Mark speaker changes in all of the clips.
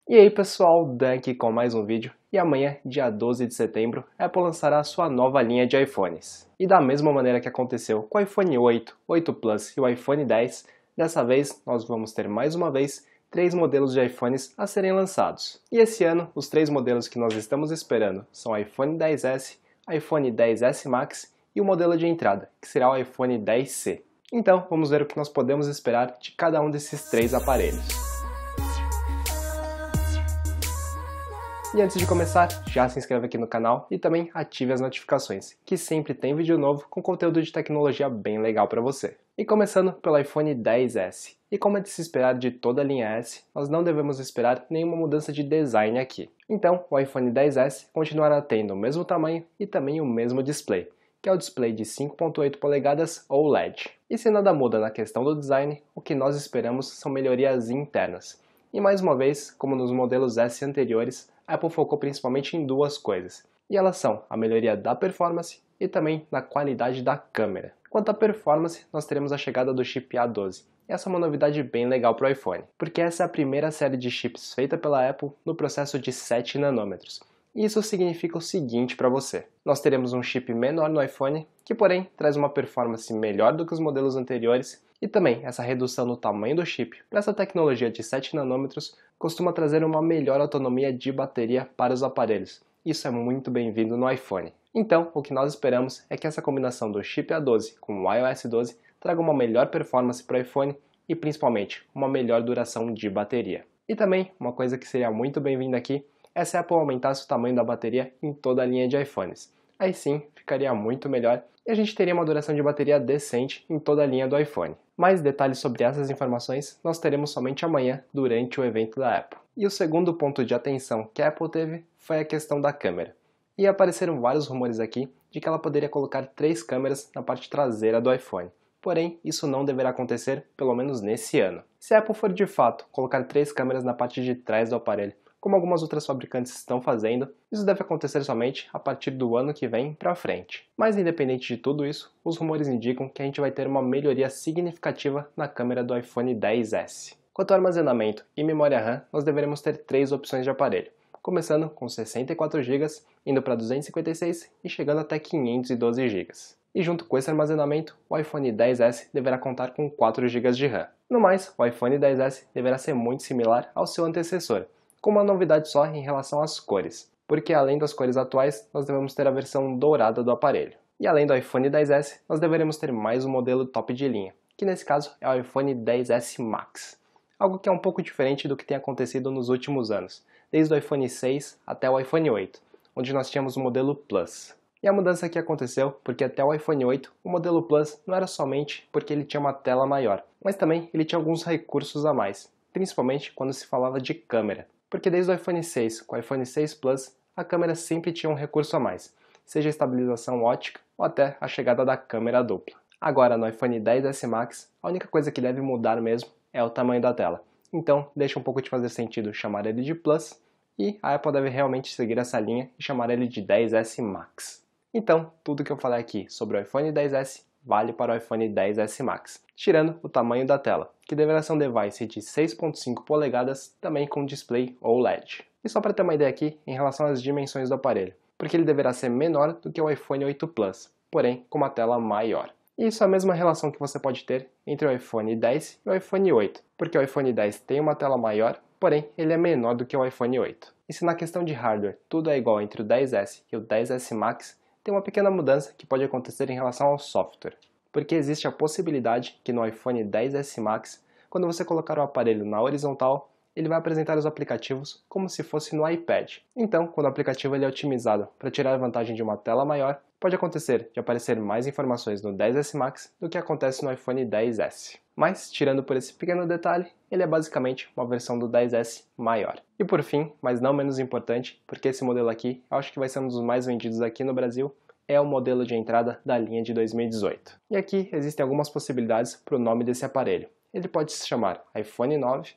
Speaker 1: E aí pessoal, Dan aqui com mais um vídeo, e amanhã, dia 12 de setembro, a Apple lançará a sua nova linha de iPhones. E da mesma maneira que aconteceu com o iPhone 8, 8 Plus e o iPhone 10, dessa vez nós vamos ter mais uma vez 3 modelos de iPhones a serem lançados. E esse ano, os 3 modelos que nós estamos esperando são o iPhone 10s, iPhone 10s Max e o modelo de entrada, que será o iPhone 10c. Então, vamos ver o que nós podemos esperar de cada um desses 3 aparelhos. E antes de começar, já se inscreve aqui no canal e também ative as notificações, que sempre tem vídeo novo com conteúdo de tecnologia bem legal para você. E começando pelo iPhone 10s. E como é de se esperar de toda a linha S, nós não devemos esperar nenhuma mudança de design aqui. Então, o iPhone 10s continuará tendo o mesmo tamanho e também o mesmo display, que é o display de 5.8 polegadas OLED. E se nada muda na questão do design, o que nós esperamos são melhorias internas. E mais uma vez, como nos modelos S anteriores, a Apple focou principalmente em duas coisas, e elas são a melhoria da performance e também na qualidade da câmera. Quanto à performance, nós teremos a chegada do chip A12. Essa é uma novidade bem legal para o iPhone, porque essa é a primeira série de chips feita pela Apple no processo de 7 nanômetros. E isso significa o seguinte para você: nós teremos um chip menor no iPhone, que porém traz uma performance melhor do que os modelos anteriores, e também essa redução no tamanho do chip para essa tecnologia de 7 nanômetros costuma trazer uma melhor autonomia de bateria para os aparelhos. Isso é muito bem-vindo no iPhone. Então, o que nós esperamos é que essa combinação do chip A12 com o iOS 12 traga uma melhor performance para o iPhone e principalmente uma melhor duração de bateria. E também, uma coisa que seria muito bem-vinda aqui é se a Apple aumentasse o tamanho da bateria em toda a linha de iPhones. Aí sim, ficaria muito melhor e a gente teria uma duração de bateria decente em toda a linha do iPhone. Mais detalhes sobre essas informações nós teremos somente amanhã durante o evento da Apple. E o segundo ponto de atenção que a Apple teve foi a questão da câmera. E apareceram vários rumores aqui de que ela poderia colocar 3 câmeras na parte traseira do iPhone. Porém, isso não deverá acontecer, pelo menos nesse ano. Se a Apple for de fato colocar 3 câmeras na parte de trás do aparelho, como algumas outras fabricantes estão fazendo, isso deve acontecer somente a partir do ano que vem para frente. Mas independente de tudo isso, os rumores indicam que a gente vai ter uma melhoria significativa na câmera do iPhone 10s. Quanto ao armazenamento e memória RAM, nós deveremos ter 3 opções de aparelho, começando com 64 GB, indo para 256 e chegando até 512 GB. E junto com esse armazenamento, o iPhone 10s deverá contar com 4 GB de RAM. No mais, o iPhone 10s deverá ser muito similar ao seu antecessor, com uma novidade só em relação às cores, porque além das cores atuais, nós devemos ter a versão dourada do aparelho. E além do iPhone 10s, nós deveremos ter mais um modelo top de linha, que nesse caso é o iPhone 10s Max. Algo que é um pouco diferente do que tem acontecido nos últimos anos, desde o iPhone 6 até o iPhone 8, onde nós tínhamos o modelo Plus. E a mudança aqui aconteceu porque até o iPhone 8, o modelo Plus não era somente porque ele tinha uma tela maior, mas também ele tinha alguns recursos a mais, principalmente quando se falava de câmera. Porque desde o iPhone 6 com o iPhone 6 Plus, a câmera sempre tinha um recurso a mais, seja a estabilização ótica ou até a chegada da câmera dupla. Agora no iPhone 10s Max, a única coisa que deve mudar mesmo é o tamanho da tela. Então deixa um pouco de fazer sentido chamar ele de Plus, e a Apple deve realmente seguir essa linha e chamar ele de 10s Max. Então, tudo que eu falei aqui sobre o iPhone 10s vale para o iPhone 10s Max, tirando o tamanho da tela, que deverá ser um device de 6.5 polegadas, também com display OLED. E só para ter uma ideia aqui em relação às dimensões do aparelho, porque ele deverá ser menor do que o iPhone 8 Plus, porém com uma tela maior. E isso é a mesma relação que você pode ter entre o iPhone 10 e o iPhone 8, porque o iPhone 10 tem uma tela maior, porém ele é menor do que o iPhone 8. E se na questão de hardware tudo é igual entre o 10s e o 10s Max, tem uma pequena mudança que pode acontecer em relação ao software, porque existe a possibilidade que no iPhone 10s Max, quando você colocar o aparelho na horizontal, ele vai apresentar os aplicativos como se fosse no iPad. Então, quando o aplicativo ele é otimizado para tirar vantagem de uma tela maior, pode acontecer de aparecer mais informações no 10s Max do que acontece no iPhone 10s. Mas, tirando por esse pequeno detalhe, ele é basicamente uma versão do 10s maior. E por fim, mas não menos importante, porque esse modelo aqui, eu acho que vai ser um dos mais vendidos aqui no Brasil, é o modelo de entrada da linha de 2018. E aqui existem algumas possibilidades para o nome desse aparelho. Ele pode se chamar iPhone 9,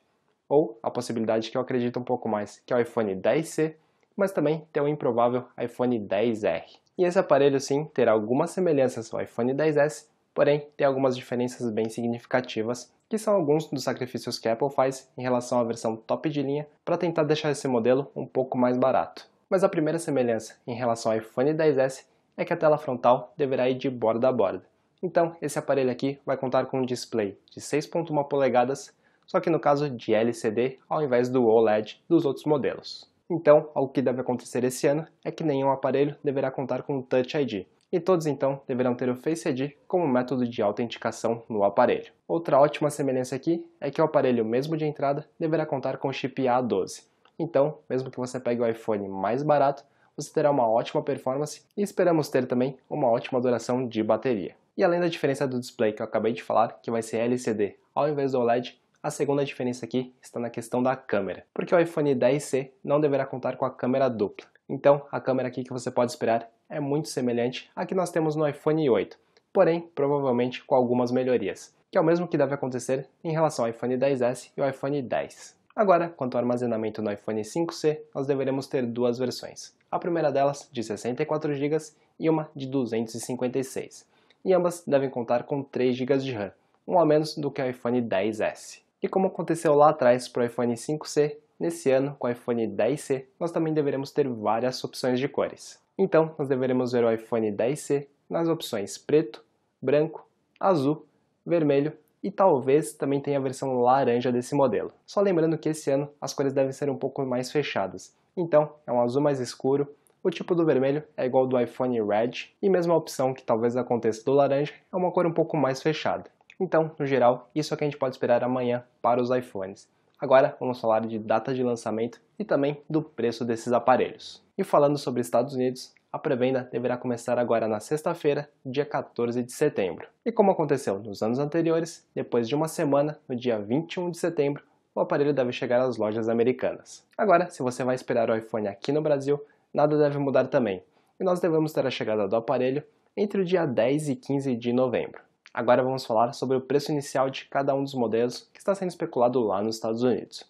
Speaker 1: ou a possibilidade que eu acredito um pouco mais, que é o iPhone 10c, mas também tem o improvável iPhone 10R. E esse aparelho sim terá algumas semelhanças ao iPhone 10s, porém tem algumas diferenças bem significativas que são alguns dos sacrifícios que a Apple faz em relação à versão top de linha para tentar deixar esse modelo um pouco mais barato. Mas a primeira semelhança em relação ao iPhone XS é que a tela frontal deverá ir de borda a borda. Então, esse aparelho aqui vai contar com um display de 6.1 polegadas, só que no caso de LCD ao invés do OLED dos outros modelos. Então, algo que deve acontecer esse ano é que nenhum aparelho deverá contar com Touch ID, e todos então deverão ter o Face ID como método de autenticação no aparelho. Outra ótima semelhança aqui é que o aparelho mesmo de entrada deverá contar com o chip A12. Então, mesmo que você pegue o iPhone mais barato, você terá uma ótima performance e esperamos ter também uma ótima duração de bateria. E além da diferença do display que eu acabei de falar, que vai ser LCD ao invés do OLED, a segunda diferença aqui está na questão da câmera, porque o iPhone XC não deverá contar com a câmera dupla. Então, a câmera aqui que você pode esperar é muito semelhante à que nós temos no iPhone 8, porém, provavelmente com algumas melhorias, que é o mesmo que deve acontecer em relação ao iPhone XS e ao iPhone X. Agora, quanto ao armazenamento no iPhone 5C, nós deveremos ter duas versões. A primeira delas de 64 GB e uma de 256, e ambas devem contar com 3 GB de RAM, um a menos do que o iPhone XS. E como aconteceu lá atrás para o iPhone 5C, nesse ano, com o iPhone XC, nós também deveremos ter várias opções de cores. Então, nós deveremos ver o iPhone XC nas opções preto, branco, azul, vermelho e talvez também tenha a versão laranja desse modelo. Só lembrando que esse ano as cores devem ser um pouco mais fechadas. Então, é um azul mais escuro, o tipo do vermelho é igual ao do iPhone Red e mesmo a opção que talvez aconteça do laranja é uma cor um pouco mais fechada. Então, no geral, isso é o que a gente pode esperar amanhã para os iPhones. Agora, vamos falar de data de lançamento e também do preço desses aparelhos. E falando sobre Estados Unidos, a pré-venda deverá começar agora na sexta-feira, dia 14 de setembro. E como aconteceu nos anos anteriores, depois de uma semana, no dia 21 de setembro, o aparelho deve chegar às lojas americanas. Agora, se você vai esperar o iPhone aqui no Brasil, nada deve mudar também, e nós devemos ter a chegada do aparelho entre o dia 10 e 15 de novembro. Agora vamos falar sobre o preço inicial de cada um dos modelos que está sendo especulado lá nos Estados Unidos.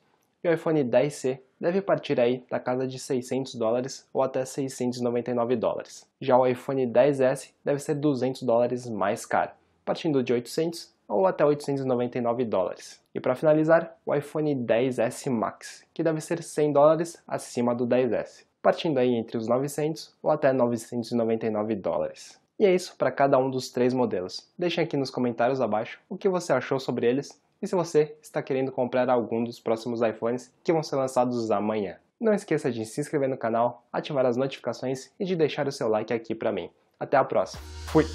Speaker 1: E o iPhone XC deve partir aí da casa de $600 ou até $699. Já o iPhone XS deve ser $200 mais caro, partindo de $800 ou até $899. E para finalizar, o iPhone XS Max, que deve ser $100 acima do XS, partindo aí entre os $900 ou até $999. E é isso para cada um dos 3 modelos. Deixem aqui nos comentários abaixo o que você achou sobre eles e se você está querendo comprar algum dos próximos iPhones que vão ser lançados amanhã. Não esqueça de se inscrever no canal, ativar as notificações e de deixar o seu like aqui para mim. Até a próxima. Fui!